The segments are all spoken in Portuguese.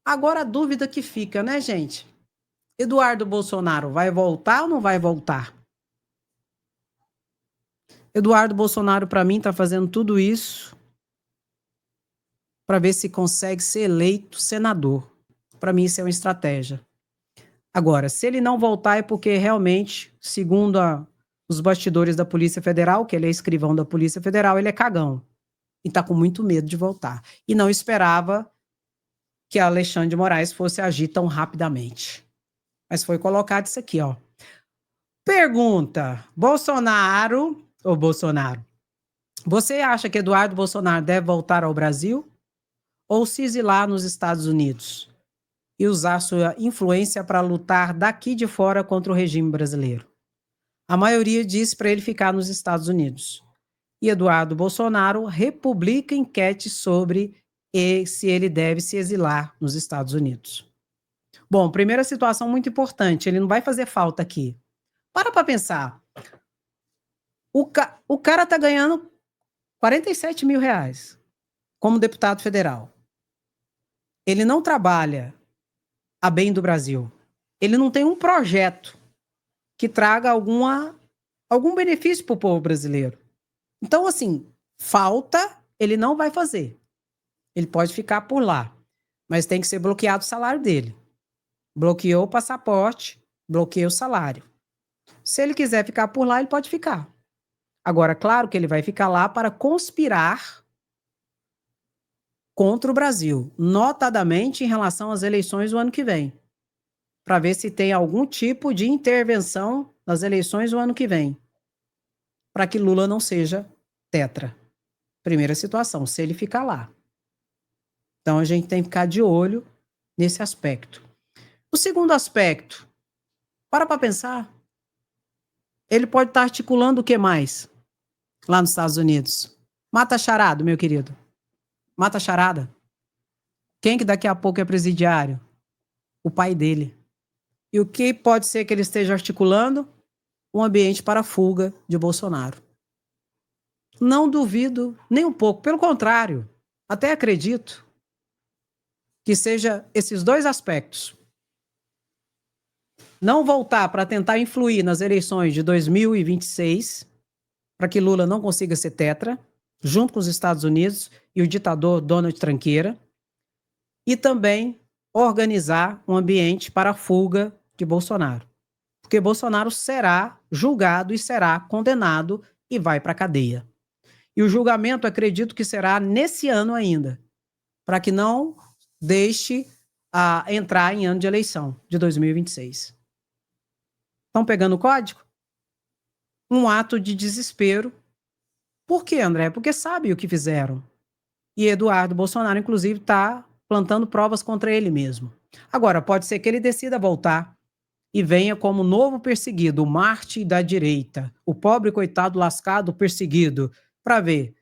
Agora a dúvida que fica, né, gente? Eduardo Bolsonaro vai voltar ou não vai voltar? Eduardo Bolsonaro, para mim, está fazendo tudo isso para ver se consegue ser eleito senador. Para mim, isso é uma estratégia. Agora, se ele não voltar é porque realmente, segundo os bastidores da Polícia Federal, que ele é escrivão da Polícia Federal, ele é cagão e está com muito medo de voltar. E não esperava que Alexandre de Moraes fosse agir tão rapidamente. Mas foi colocado isso aqui, ó. Pergunta: Bolsonaro, você acha que Eduardo Bolsonaro deve voltar ao Brasil ou se exilar nos Estados Unidos e usar sua influência para lutar daqui de fora contra o regime brasileiro? A maioria disse para ele ficar nos Estados Unidos. E Eduardo Bolsonaro republica enquete sobre se ele deve se exilar nos Estados Unidos. Bom, primeira situação muito importante, ele não vai fazer falta aqui. Para pensar. O cara está ganhando 47 mil reais como deputado federal. Ele não trabalha a bem do Brasil. Ele não tem um projeto que traga algum benefício para o povo brasileiro. Então, assim, falta ele não vai fazer. Ele pode ficar por lá, mas tem que ser bloqueado o salário dele. Bloqueou o passaporte, bloqueia o salário. Se ele quiser ficar por lá, ele pode ficar. Agora, claro que ele vai ficar lá para conspirar contra o Brasil, notadamente em relação às eleições do ano que vem, para ver se tem algum tipo de intervenção nas eleições do ano que vem, para que Lula não seja tetra. Primeira situação, se ele ficar lá. Então, a gente tem que ficar de olho nesse aspecto. O segundo aspecto, para pensar, ele pode estar articulando o que mais lá nos Estados Unidos? Mata charada, meu querido. Mata charada. Quem que daqui a pouco é presidiário? O pai dele. E o que pode ser que ele esteja articulando? Um ambiente para a fuga de Bolsonaro. Não duvido nem um pouco, pelo contrário, até acredito que seja esses dois aspectos. Não voltar para tentar influir nas eleições de 2026, para que Lula não consiga ser tetra, junto com os Estados Unidos e o ditador Donald Tranqueira, e também organizar um ambiente para a fuga de Bolsonaro. Porque Bolsonaro será julgado e será condenado e vai para a cadeia. E o julgamento, acredito que será nesse ano ainda, para que não deixe entrar em ano de eleição, de 2026. Estão pegando o código? Um ato de desespero. Por quê, André? Porque sabe o que fizeram. E Eduardo Bolsonaro, inclusive, está plantando provas contra ele mesmo. Agora, pode ser que ele decida voltar e venha como novo perseguido, o Marte da direita, o pobre coitado lascado perseguido, para ver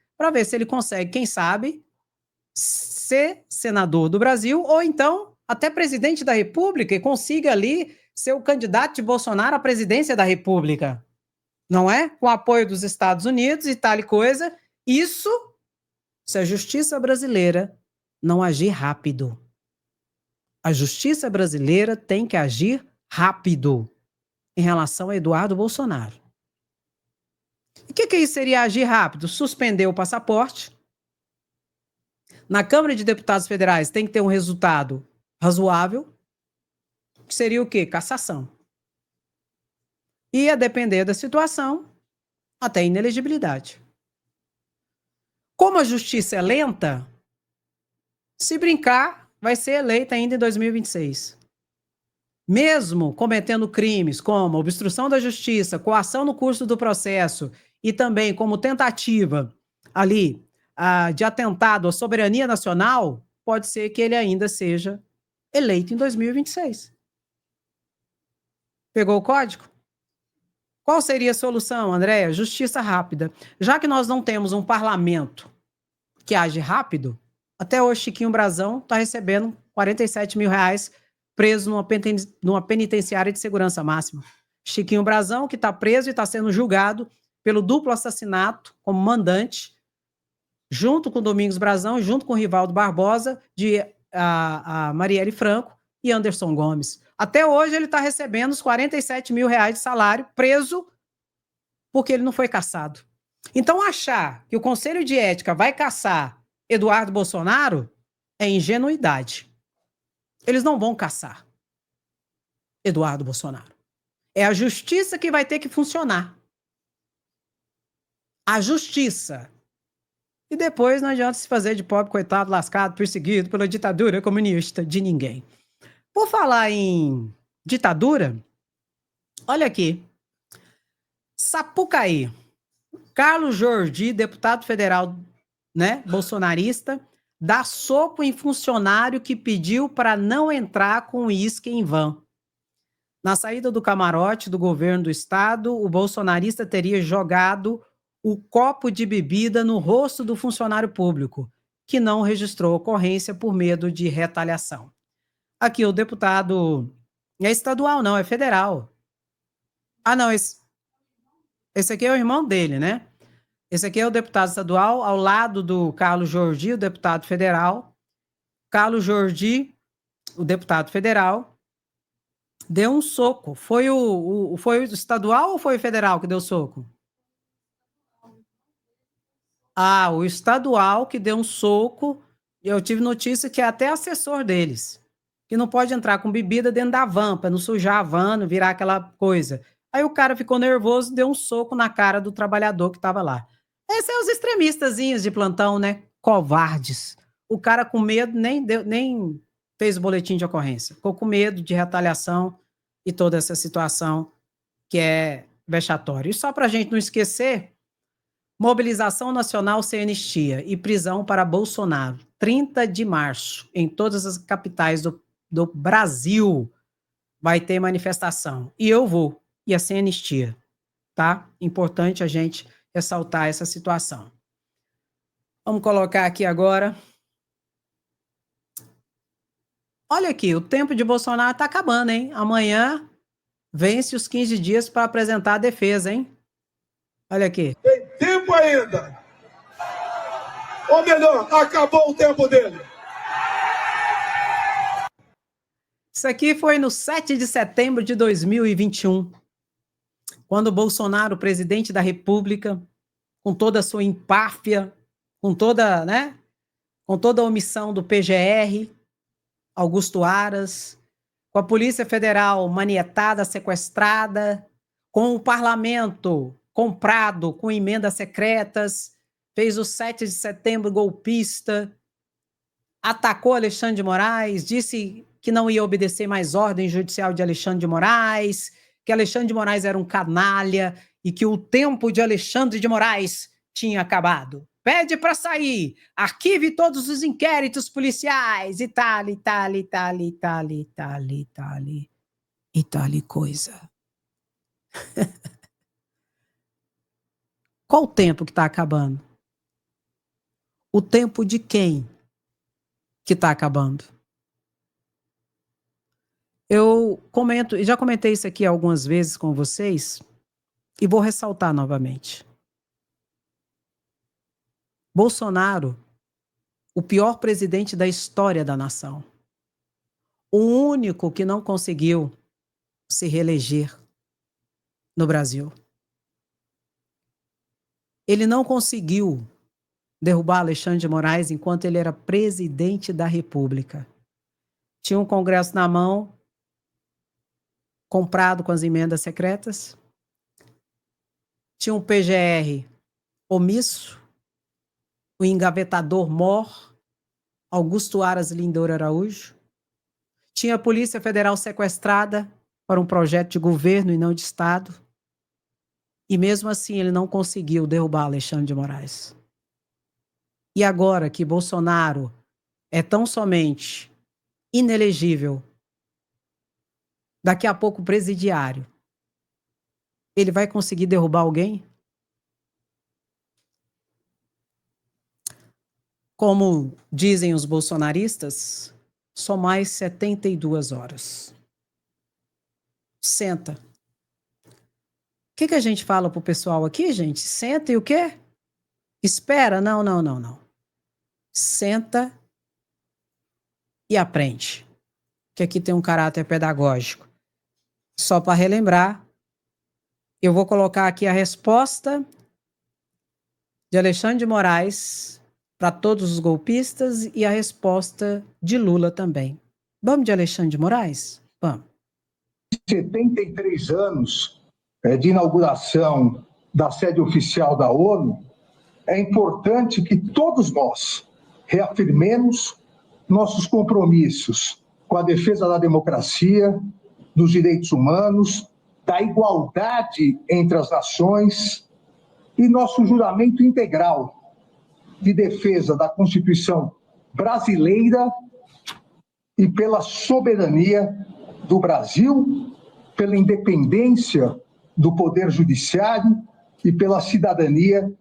se ele consegue, quem sabe, ser senador do Brasil ou então até presidente da República e consiga ali ser o candidato de Bolsonaro à presidência da República. Não é? Com o apoio dos Estados Unidos e tal e coisa. Isso se a justiça brasileira não agir rápido. A justiça brasileira tem que agir rápido em relação a Eduardo Bolsonaro. E o que isso seria agir rápido? Suspender o passaporte. Na Câmara de Deputados Federais tem que ter um resultado razoável, que seria o quê? Cassação. E, a depender da situação, até inelegibilidade. Como a justiça é lenta, se brincar, vai ser eleita ainda em 2026. Mesmo cometendo crimes como obstrução da justiça, coação no curso do processo e também como tentativa ali de atentado à soberania nacional, pode ser que ele ainda seja eleito em 2026. Pegou o código? Qual seria a solução, Andréa? Justiça rápida. Já que nós não temos um parlamento que age rápido, até hoje Chiquinho Brazão está recebendo 47 mil reais preso numa penitenciária de segurança máxima. Chiquinho Brazão, que está preso e está sendo julgado pelo duplo assassinato como mandante, junto com Domingos Brazão e junto com Rivaldo Barbosa, de a Marielle Franco e Anderson Gomes. Até hoje ele está recebendo os 47 mil reais de salário, preso, porque ele não foi cassado. Então, achar que o Conselho de Ética vai cassar Eduardo Bolsonaro é ingenuidade. Eles não vão cassar Eduardo Bolsonaro. É a justiça que vai ter que funcionar. A justiça. E depois não adianta se fazer de pobre, coitado, lascado, perseguido pela ditadura comunista de ninguém. Por falar em ditadura, olha aqui. Sapucaí. Carlos Jordi, deputado federal, né, bolsonarista, dá soco em funcionário que pediu para não entrar com uísque em van. Na saída do camarote do governo do estado, o bolsonarista teria jogado o copo de bebida no rosto do funcionário público, que não registrou ocorrência por medo de retaliação. Aqui o deputado é estadual, não, é federal. Ah, não, esse aqui é o irmão dele, né? Esse aqui é o deputado estadual, ao lado do Carlos Jordi, o deputado federal. Carlos Jordi, o deputado federal, deu um soco. Foi o estadual ou foi o federal que deu soco? Ah, o estadual que deu um soco. Eu tive notícia que é até assessor deles, que não pode entrar com bebida dentro da van, para não sujar a van, não virar aquela coisa. Aí o cara ficou nervoso, deu um soco na cara do trabalhador que estava lá. Esses são os extremistazinhos de plantão, né? Covardes. O cara com medo nem fez o boletim de ocorrência. Ficou com medo de retaliação e toda essa situação que é vexatória. E só para a gente não esquecer, mobilização nacional sem anistia e prisão para Bolsonaro. 30 de março, em todas as capitais do Brasil, vai ter manifestação. E eu vou, e é sem anistia, tá? Importante a gente ressaltar essa situação. Vamos colocar aqui agora. Olha aqui, o tempo de Bolsonaro está acabando, hein? Amanhã vence os 15 dias para apresentar a defesa, hein? Olha aqui. Tem tempo ainda. Ou melhor, acabou o tempo dele. Isso aqui foi no 7 de setembro de 2021, quando Bolsonaro, presidente da República, com toda a sua empáfia, com toda, né, com toda a omissão do PGR, Augusto Aras, com a Polícia Federal manietada, sequestrada, com o parlamento comprado com emendas secretas, fez o 7 de setembro golpista, atacou Alexandre de Moraes, disse que não ia obedecer mais ordem judicial de Alexandre de Moraes, que Alexandre de Moraes era um canalha e que o tempo de Alexandre de Moraes tinha acabado. Pede para sair, arquive todos os inquéritos policiais e tal, coisa. Qual o tempo que está acabando? O tempo de quem que está acabando? Eu comento, já comentei isso aqui algumas vezes com vocês e vou ressaltar novamente. Bolsonaro, o pior presidente da história da nação. O único que não conseguiu se reeleger no Brasil. Ele não conseguiu derrubar Alexandre de Moraes enquanto ele era presidente da República. Tinha um Congresso na mão, comprado com as emendas secretas. Tinha um PGR omisso, o engavetador mor, Augusto Aras Lindor Araújo. Tinha a Polícia Federal sequestrada para um projeto de governo e não de Estado. E mesmo assim ele não conseguiu derrubar Alexandre de Moraes. E agora que Bolsonaro é tão somente inelegível, daqui a pouco presidiário, ele vai conseguir derrubar alguém? Como dizem os bolsonaristas, só mais 72 horas. Senta. O que a gente fala pro pessoal aqui, gente? Senta e o quê? Espera? Não. Senta e aprende, que aqui tem um caráter pedagógico. Só para relembrar, eu vou colocar aqui a resposta de Alexandre de Moraes para todos os golpistas e a resposta de Lula também. Vamos de Alexandre de Moraes? Vamos. 73 anos de inauguração da sede oficial da ONU, é importante que todos nós reafirmemos nossos compromissos com a defesa da democracia, dos direitos humanos, da igualdade entre as nações e nosso juramento integral de defesa da Constituição brasileira e pela soberania do Brasil, pela independência do Poder Judiciário e pela cidadania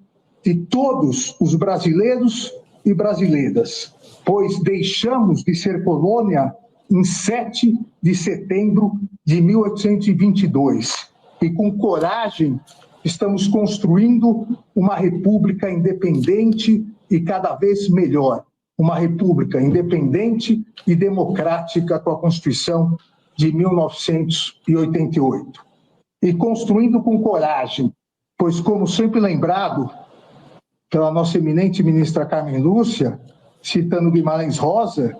de todos os brasileiros e brasileiras, pois deixamos de ser colônia em 7 de setembro de 1822 e com coragem estamos construindo uma república independente e cada vez melhor, uma república independente e democrática com a Constituição de 1988. E construindo com coragem, pois, como sempre lembrado pela nossa eminente ministra Carmen Lúcia, citando Guimarães Rosa,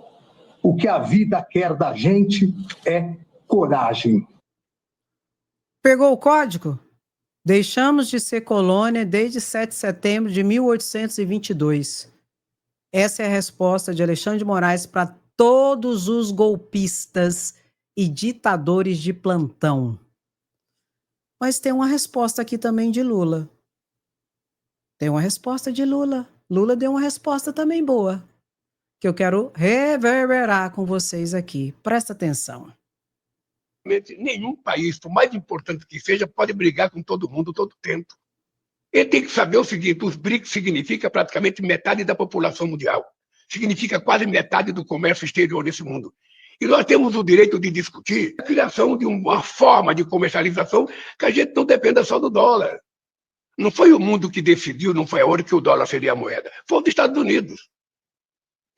o que a vida quer da gente é coragem. Pegou o código? Deixamos de ser colônia desde 7 de setembro de 1822. Essa é a resposta de Alexandre de Moraes para todos os golpistas e ditadores de plantão. Mas tem uma resposta aqui também de Lula. Tem uma resposta de Lula. Lula deu uma resposta também boa, que eu quero reverberar com vocês aqui. Presta atenção. Nenhum país, por mais importante que seja, pode brigar com todo mundo todo tempo. Ele tem que saber o seguinte: os BRICS significa praticamente metade da população mundial. Significa quase metade do comércio exterior desse mundo. E nós temos o direito de discutir a criação de uma forma de comercialização que a gente não dependa só do dólar. Não foi o mundo que decidiu, não foi a hora que o dólar seria a moeda. Foi os Estados Unidos.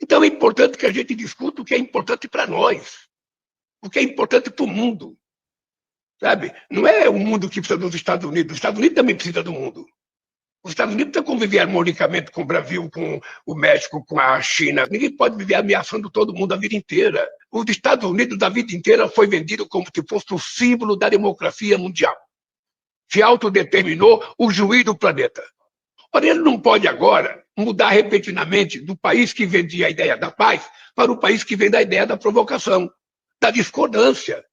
Então é importante que a gente discuta o que é importante para nós, o que é importante para o mundo. Sabe? Não é o mundo que precisa dos Estados Unidos. Os Estados Unidos também precisa do mundo. Os Estados Unidos precisam conviver harmonicamente com o Brasil, com o México, com a China. Ninguém pode viver ameaçando todo mundo a vida inteira. Os Estados Unidos, da vida inteira, foi vendido como se fosse o símbolo da democracia mundial. Se autodeterminou o juiz do planeta. Ora, ele não pode agora mudar repentinamente do país que vendia a ideia da paz para o país que vende a ideia da provocação, da discordância.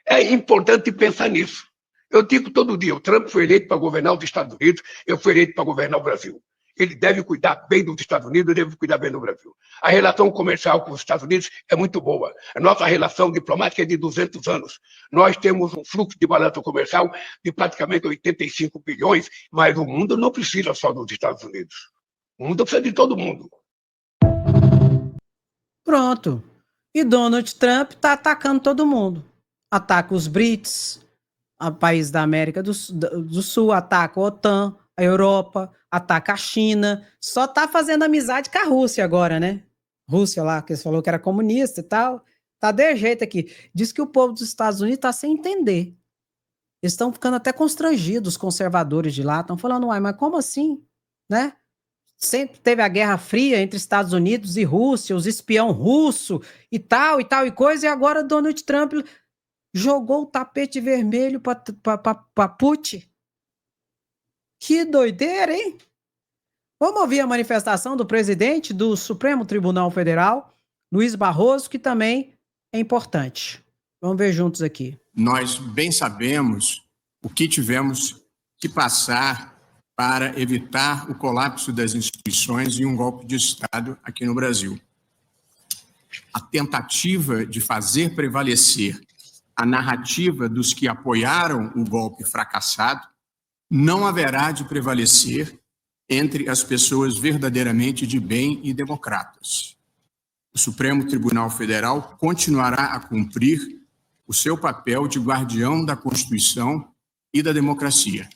É importante pensar nisso. Eu digo todo dia, o Trump foi eleito para governar os Estados Unidos, eu fui eleito para governar o Brasil. Ele deve cuidar bem dos Estados Unidos, deve cuidar bem do Brasil. A relação comercial com os Estados Unidos é muito boa. A nossa relação diplomática é de 200 anos. Nós temos um fluxo de balanço comercial de praticamente 85 bilhões, mas o mundo não precisa só dos Estados Unidos. O mundo precisa de todo mundo. Pronto. E Donald Trump está atacando todo mundo. Ataca os BRICS, o país da América do Sul, ataca a OTAN, a Europa, ataca a China. Só tá fazendo amizade com a Rússia agora, né? Rússia lá, que você falou que era comunista e tal. Tá de jeito aqui. Diz que o povo dos Estados Unidos tá sem entender. Eles estão ficando até constrangidos, os conservadores de lá. Estão falando, uai, mas como assim? Né? Sempre teve a Guerra Fria entre Estados Unidos e Rússia, os espião russo e tal e coisa, e agora Donald Trump jogou o tapete vermelho para Putin. Que doideira, hein? Vamos ouvir a manifestação do presidente do Supremo Tribunal Federal, Luiz Barroso, que também é importante. Vamos ver juntos aqui. Nós bem sabemos o que tivemos que passar para evitar o colapso das instituições e um golpe de Estado aqui no Brasil. A tentativa de fazer prevalecer a narrativa dos que apoiaram o golpe fracassado não haverá de prevalecer entre as pessoas verdadeiramente de bem e democratas. O Supremo Tribunal Federal continuará a cumprir o seu papel de guardião da Constituição e da democracia.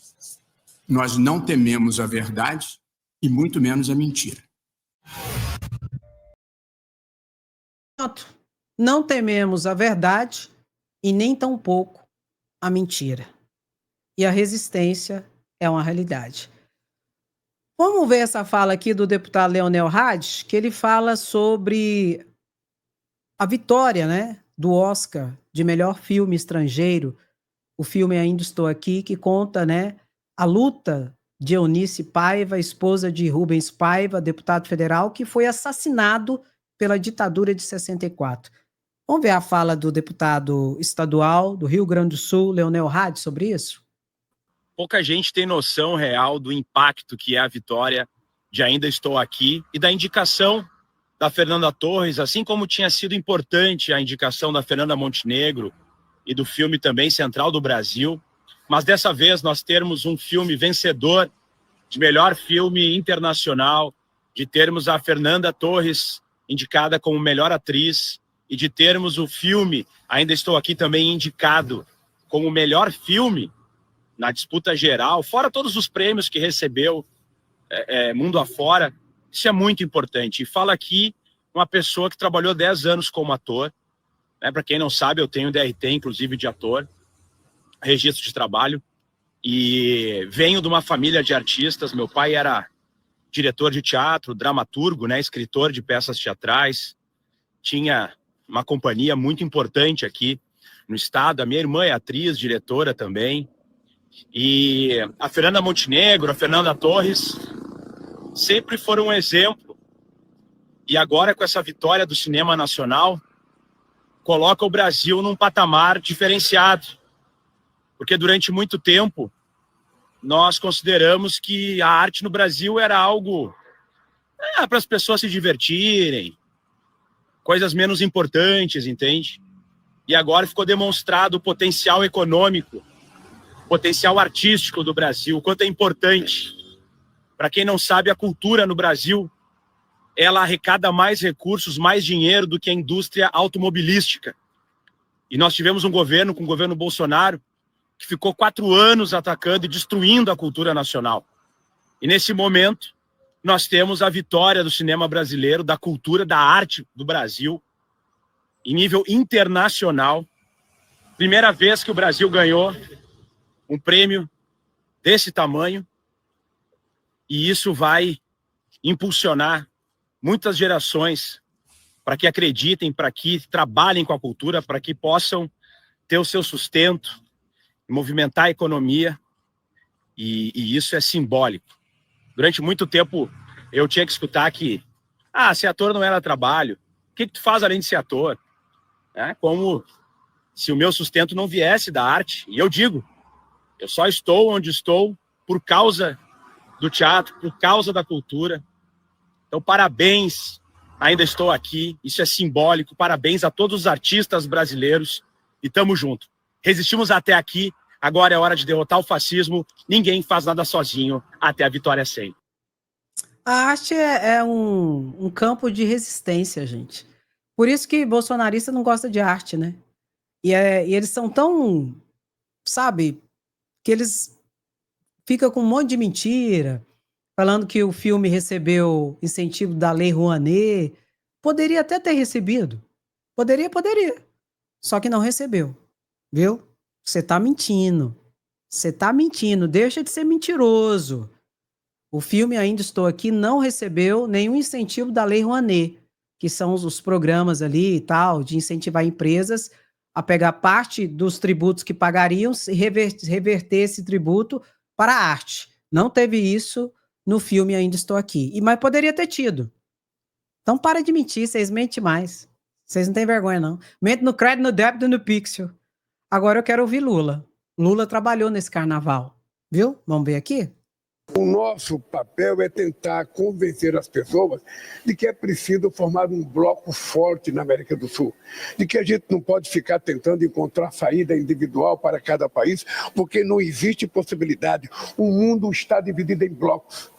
Nós não tememos a verdade e muito menos a mentira. Pronto. Não tememos a verdade e nem tampouco a mentira. E a resistência é uma realidade. Vamos ver essa fala aqui do deputado Leonel Hadi, que ele fala sobre a vitória, né, do Oscar de melhor filme estrangeiro. O filme Ainda Estou Aqui, que conta, né, a luta de Eunice Paiva, esposa de Rubens Paiva, deputado federal, que foi assassinado pela ditadura de 64. Vamos ver a fala do deputado estadual do Rio Grande do Sul, Leonel Hadi, sobre isso? Pouca gente tem noção real do impacto que é a vitória de Ainda Estou Aqui e da indicação da Fernanda Torres, assim como tinha sido importante a indicação da Fernanda Montenegro e do filme também Central do Brasil. Mas dessa vez nós termos um filme vencedor de melhor filme internacional, de termos a Fernanda Torres indicada como melhor atriz e de termos o filme Ainda Estou Aqui também indicado como melhor filme na disputa geral, fora todos os prêmios que recebeu mundo afora. Isso é muito importante. E fala aqui uma pessoa que trabalhou 10 anos como ator, né? Para quem não sabe, eu tenho DRT, inclusive, de ator, registro de trabalho, e venho de uma família de artistas. Meu pai era diretor de teatro, dramaturgo, né? Escritor de peças teatrais, tinha uma companhia muito importante aqui no estado. A minha irmã é atriz, diretora também. E a Fernanda Montenegro, a Fernanda Torres sempre foram um exemplo. E agora, com essa vitória do cinema nacional, coloca o Brasil num patamar diferenciado. Porque durante muito tempo nós consideramos que a arte no Brasil era algo para as pessoas se divertirem, coisas menos importantes, entende? E agora ficou demonstrado o potencial econômico, potencial artístico do Brasil, o quanto é importante. Para quem não sabe, a cultura no Brasil, ela arrecada mais recursos, mais dinheiro do que a indústria automobilística. E nós tivemos um governo, com o governo Bolsonaro, que ficou 4 anos atacando e destruindo a cultura nacional. E nesse momento, nós temos a vitória do cinema brasileiro, da cultura, da arte do Brasil, em nível internacional. Primeira vez que o Brasil ganhou um prêmio desse tamanho, e isso vai impulsionar muitas gerações para que acreditem, para que trabalhem com a cultura, para que possam ter o seu sustento, movimentar a economia, e isso é simbólico. Durante muito tempo eu tinha que escutar que ser ator não era trabalho, o que tu faz além de ser ator? Como se o meu sustento não viesse da arte. E eu digo, eu só estou onde estou por causa do teatro, por causa da cultura. Então, parabéns, Ainda Estou Aqui, isso é simbólico, parabéns a todos os artistas brasileiros e tamo junto. Resistimos até aqui, agora é hora de derrotar o fascismo, ninguém faz nada sozinho, até a vitória sempre. A arte é um campo de resistência, gente. Por isso que bolsonarista não gosta de arte, né? E eles são tão, sabe, que eles ficam com um monte de mentira, falando que o filme recebeu incentivo da Lei Rouanet. Poderia até ter recebido. Poderia. Só que não recebeu. Viu? Você tá mentindo. Deixa de ser mentiroso. O filme Ainda Estou Aqui não recebeu nenhum incentivo da Lei Rouanet, que são os programas ali e tal, de incentivar empresas a pegar parte dos tributos que pagariam e reverter esse tributo para a arte. Não teve isso no filme Ainda Estou Aqui. Mas poderia ter tido. Então para de mentir, vocês mentem mais. Vocês não têm vergonha, não. Mente no crédito, no débito e no pixel. Agora eu quero ouvir Lula. Lula trabalhou nesse carnaval. Viu? Vamos ver aqui? O nosso papel é tentar convencer as pessoas de que é preciso formar um bloco forte na América do Sul, de que a gente não pode ficar tentando encontrar saída individual para cada país, porque não existe possibilidade. O mundo está dividido em blocos.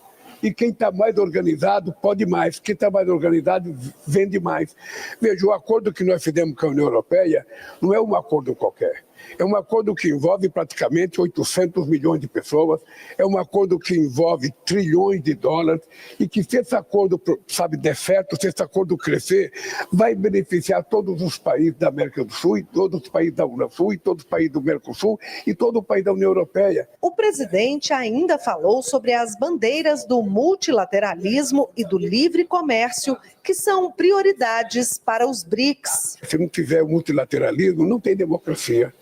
E quem está mais organizado pode mais, quem está mais organizado vende mais. Veja, o acordo que nós fizemos com a União Europeia não é um acordo qualquer. É um acordo que envolve praticamente 800 milhões de pessoas, é um acordo que envolve trilhões de dólares e que se esse acordo, sabe, der certo, se esse acordo crescer, vai beneficiar todos os países da América do Sul, e todos os países da Unasul, e todos os países do Mercosul e todo o país da União Europeia. O presidente ainda falou sobre as bandeiras do multilateralismo e do livre comércio, que são prioridades para os BRICS. Se não tiver o multilateralismo, não tem democracia.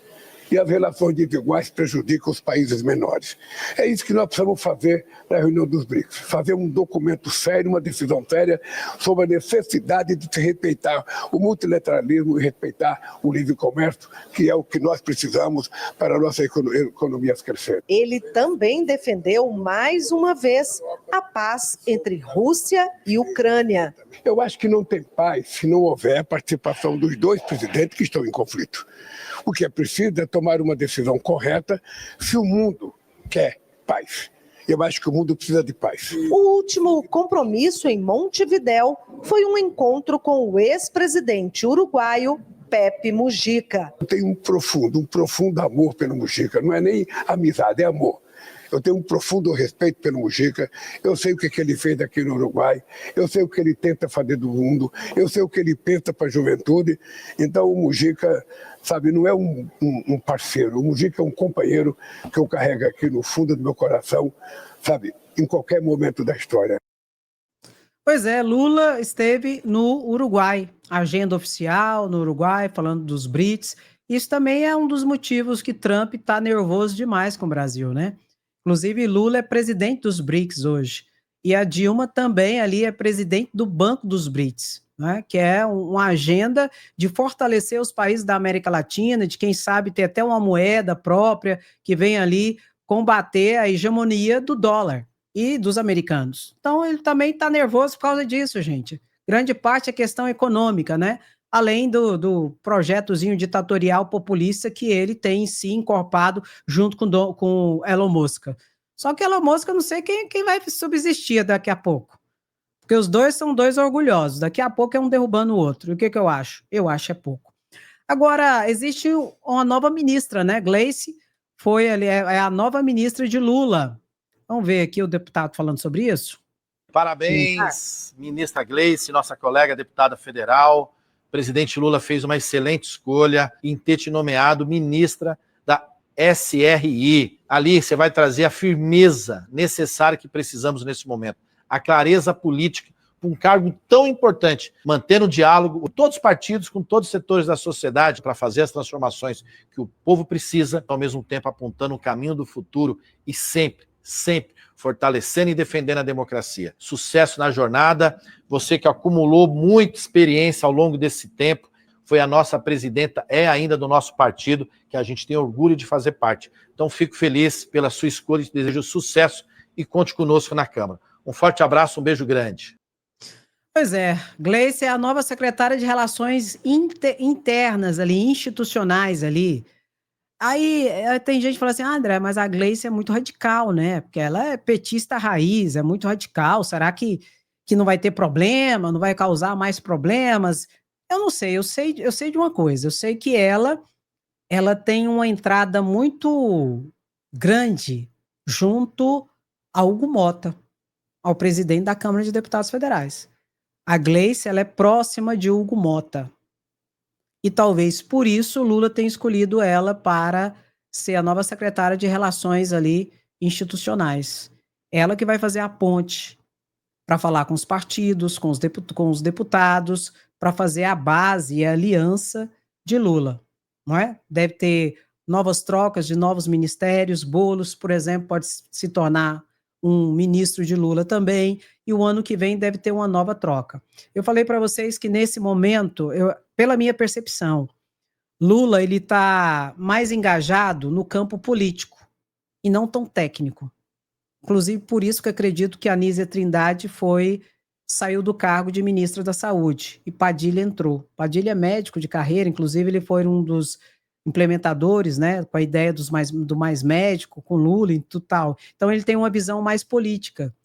E as relações desiguais prejudicam os países menores. É isso que nós precisamos fazer na reunião dos BRICS. Fazer um documento sério, uma decisão séria sobre a necessidade de se respeitar o multilateralismo e respeitar o livre comércio, que é o que nós precisamos para a nossa economia crescer. Ele também defendeu mais uma vez a paz entre Rússia e Ucrânia. Eu acho que não tem paz se não houver a participação dos dois presidentes que estão em conflito. O que é preciso é tomar uma decisão correta se o mundo quer paz. Eu acho que o mundo precisa de paz. O último compromisso em Montevidéu foi um encontro com o ex-presidente uruguaio Pepe Mujica. Eu tenho um profundo amor pelo Mujica. Não é nem amizade, é amor. Eu tenho um profundo respeito pelo Mujica, eu sei o que ele fez aqui no Uruguai, eu sei o que ele tenta fazer do mundo, eu sei o que ele pensa para a juventude. Então o Mujica, sabe, não é um parceiro, o Mujica é um companheiro que eu carrego aqui no fundo do meu coração, sabe, em qualquer momento da história. Pois é, Lula esteve no Uruguai, agenda oficial no Uruguai, falando dos BRICS. Isso também é um dos motivos que Trump está nervoso demais com o Brasil, né? Inclusive, Lula é presidente dos BRICS hoje. E a Dilma também ali é presidente do Banco dos BRICS, né? Que é uma agenda de fortalecer os países da América Latina, de quem sabe ter até uma moeda própria que vem ali combater a hegemonia do dólar e dos americanos. Então, ele também está nervoso por causa disso, gente. Grande parte é questão econômica, né? Além do projetozinho ditatorial populista que ele tem se encorpado junto com Elon Musk. Só que Elon Musk, eu não sei quem vai subsistir daqui a pouco. Porque os dois são dois orgulhosos. Daqui a pouco é um derrubando o outro. E o que eu acho? Eu acho é pouco. Agora, existe uma nova ministra, né? Gleice foi ali, é a nova ministra de Lula. Vamos ver aqui o deputado falando sobre isso? Parabéns, ministra Gleice, nossa colega deputada federal. O presidente Lula fez uma excelente escolha em ter te nomeado ministra da SRI. Ali você vai trazer a firmeza necessária que precisamos nesse momento, a clareza política para um cargo tão importante, mantendo o diálogo com todos os partidos, com todos os setores da sociedade para fazer as transformações que o povo precisa, ao mesmo tempo apontando o caminho do futuro e sempre fortalecendo e defendendo a democracia. Sucesso na jornada, você que acumulou muita experiência ao longo desse tempo, foi a nossa presidenta, é ainda do nosso partido, que a gente tem orgulho de fazer parte. Então fico feliz pela sua escolha e te desejo sucesso e conte conosco na Câmara. Um forte abraço, um beijo grande. Pois é, Gleice é a nova secretária de Relações Internas ali, institucionais ali. Aí tem gente que fala assim, André, mas a Gleice é muito radical, né? Porque ela é petista raiz, é muito radical. Será que não vai ter problema, não vai causar mais problemas? Eu não sei, eu sei de uma coisa, eu sei que ela tem uma entrada muito grande junto a Hugo Mota, ao presidente da Câmara de Deputados Federais. A Gleice, ela é próxima de Hugo Mota. E talvez por isso Lula tenha escolhido ela para ser a nova secretária de Relações ali institucionais. Ela que vai fazer a ponte para falar com os partidos, com os deputados, para fazer a base e a aliança de Lula, não é? Deve ter novas trocas de novos ministérios. Boulos, por exemplo, pode se tornar um ministro de Lula também, e o ano que vem deve ter uma nova troca. Eu falei para vocês que nesse momento, pela minha percepção, Lula ele está mais engajado no campo político e não tão técnico. Inclusive por isso que acredito que a Anísia Trindade saiu do cargo de ministra da Saúde e Padilha entrou. Padilha é médico de carreira, inclusive ele foi um dos implementadores, né, com a ideia do mais médico, com Lula e tudo tal. Então ele tem uma visão mais política.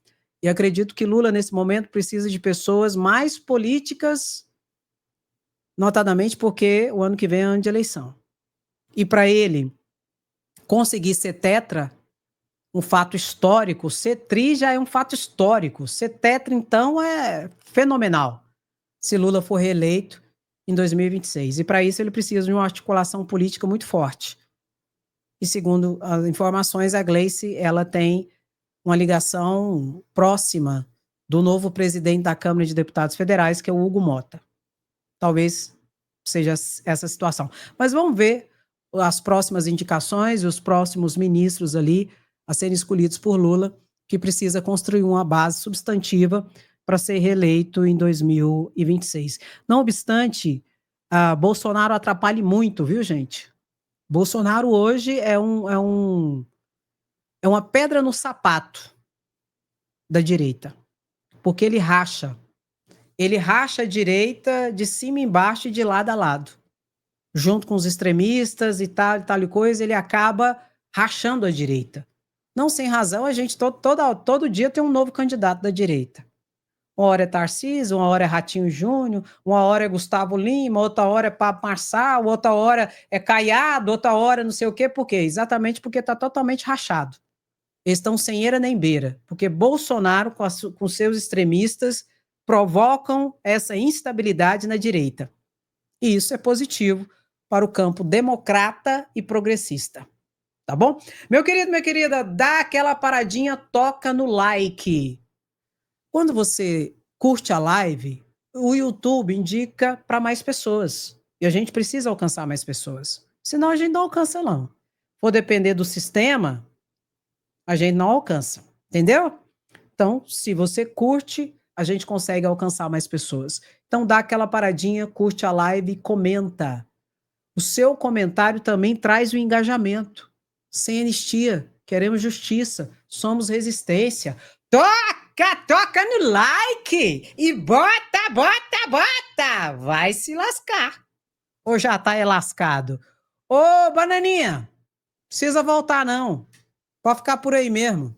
E acredito que Lula, nesse momento, precisa de pessoas mais políticas, notadamente porque o ano que vem é ano de eleição. E para ele conseguir ser tetra, um fato histórico, ser tri já é um fato histórico. Ser tetra, então, é fenomenal, se Lula for reeleito em 2026. E para isso ele precisa de uma articulação política muito forte. E segundo as informações, a Gleice, ela tem uma ligação próxima do novo presidente da Câmara de Deputados Federais, que é o Hugo Mota. Talvez seja essa situação. Mas vamos ver as próximas indicações e os próximos ministros ali a serem escolhidos por Lula, que precisa construir uma base substantiva para ser reeleito em 2026. Não obstante, Bolsonaro atrapalha muito, viu, gente? Bolsonaro hoje é uma pedra no sapato da direita, porque ele racha. Ele racha a direita de cima e embaixo e de lado a lado. Junto com os extremistas e tal e coisa, ele acaba rachando a direita. Não sem razão, a gente todo dia tem um novo candidato da direita. Uma hora é Tarcísio, uma hora é Ratinho Júnior, uma hora é Gustavo Lima, outra hora é Pablo Marçal, outra hora é Caiado, outra hora não sei o quê. Por quê? Exatamente porque está totalmente rachado. Eles estão sem eira nem beira, porque Bolsonaro, com seus extremistas, provocam essa instabilidade na direita. E isso é positivo para o campo democrata e progressista. Tá bom? Meu querido, minha querida, dá aquela paradinha, toca no like. Quando você curte a live, o YouTube indica para mais pessoas. E a gente precisa alcançar mais pessoas. Senão a gente não alcança, não. Se for depender do sistema, a gente não alcança. Entendeu? Então, se você curte, a gente consegue alcançar mais pessoas. Então, dá aquela paradinha, curte a live e comenta. O seu comentário também traz o engajamento. Sem anistia, queremos justiça, somos resistência. Toca no like e bota. Vai se lascar. Ou já tá lascado? Ô, Bananinha, precisa voltar não. Pode ficar por aí mesmo.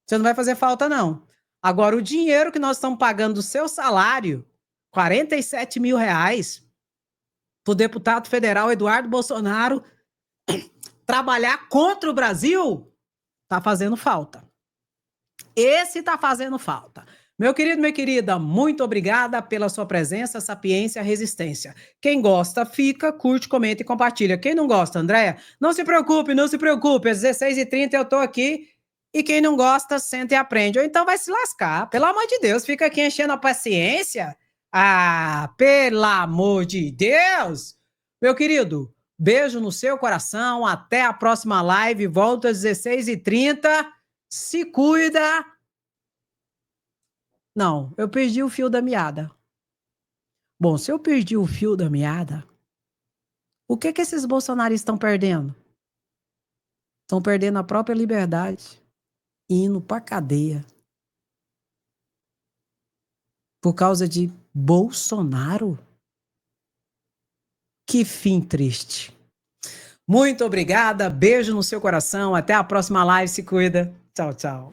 Você não vai fazer falta não. Agora, o dinheiro que nós estamos pagando do seu salário, R$47 mil, pro deputado federal Eduardo Bolsonaro trabalhar contra o Brasil, tá fazendo falta. Esse tá fazendo falta. Meu querido, minha querida, muito obrigada pela sua presença, sapiência, resistência. Quem gosta, fica, curte, comenta e compartilha. Quem não gosta, Andréia, não se preocupe. Às 16h30 eu tô aqui. E quem não gosta, senta e aprende. Ou então vai se lascar. Pelo amor de Deus, fica aqui enchendo a paciência. Ah, pelo amor de Deus! Meu querido, beijo no seu coração. Até a próxima live. Volto às 16h30. Se cuida. Não, eu perdi o fio da meada. Bom, se eu perdi o fio da meada, o que esses bolsonaristas estão perdendo? Estão perdendo a própria liberdade. Indo pra cadeia. Por causa de Bolsonaro? Que fim triste. Muito obrigada, beijo no seu coração, até a próxima live, se cuida. Tchau, tchau.